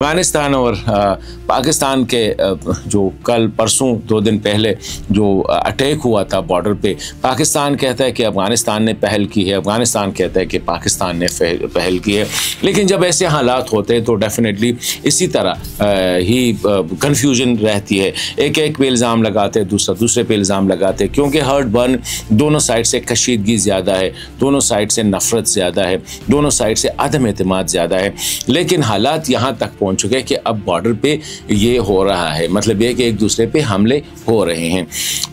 अफगानिस्तान और पाकिस्तान के जो कल परसों 2 दिन पहले जो अटैक हुआ था बॉर्डर पे, पाकिस्तान कहता है कि अफगानिस्तान ने पहल की है, अफगानिस्तान कहता है कि पाकिस्तान ने पहल की है। लेकिन जब ऐसे हालात होते हैं तो डेफिनेटली इसी तरह ही कन्फ्यूजन रहती है। एक पे इल्ज़ाम लगाते हैं, दूसरे पे इल्ज़ाम लगाते हैं, क्योंकि हर्ट बर्न दोनों साइड से कशीदगी ज़्यादा है, दोनों साइड से नफ़रत ज़्यादा है, दोनों साइड से अदम एतमाद ज़्यादा है। लेकिन हालात यहाँ तक पहुँच चुके हैं कि अब बॉर्डर पे ये हो रहा है, मतलब ये कि एक दूसरे पे हमले हो रहे हैं।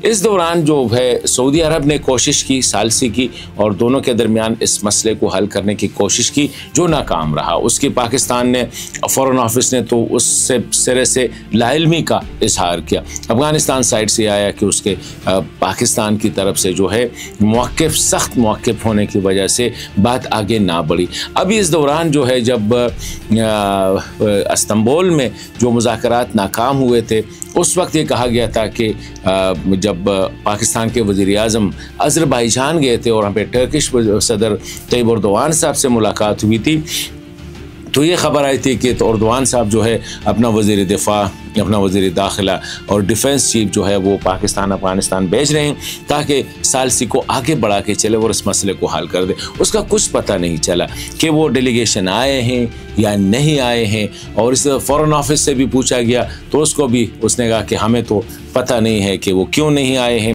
इस दौरान जो है सऊदी अरब ने कोशिश की, सालसी की, और दोनों के दरमियान इस मसले को हल करने की कोशिश की, जो नाकाम रहा। उसकी पाकिस्तान ने फ़ॉरेन ऑफिस ने तो उससे सिरे से लाइल्मी का इजहार किया। अफगानिस्तान साइड से आया कि उसके पाकिस्तान की तरफ से जो है मौक़िफ़, सख्त मौक़िफ़ होने की वजह से बात आगे ना बढ़ी। अभी इस दौरान जो है जब इस्तांबुल में जो मुज़ाकरात नाकाम हुए थे, उस वक्त ये कहा गया था कि जब पाकिस्तान के वज़ीर-ए-आज़म अज़रबैजान गए थे और वहाँ पे टर्किश सदर तैयब एर्दोग़ान साहब से मुलाकात हुई थी, तो ये ख़बर आई थी कि एर्दोग़ान साहब जो है अपना वज़ीर दिफ़ा, अपना वज़ीर दाखिला और डिफेंस चीफ जो है वो पाकिस्तान अफगानिस्तान भेज रहे हैं ताकि सालसी को आगे बढ़ा के चले और इस मसले को हल कर दे। उसका कुछ पता नहीं चला कि वो डेलीगेशन आए हैं या नहीं आए हैं, और इस फ़ॉरेन ऑफिस से भी पूछा गया तो उसको भी उसने कहा कि हमें तो पता नहीं है कि वो क्यों नहीं आए हैं।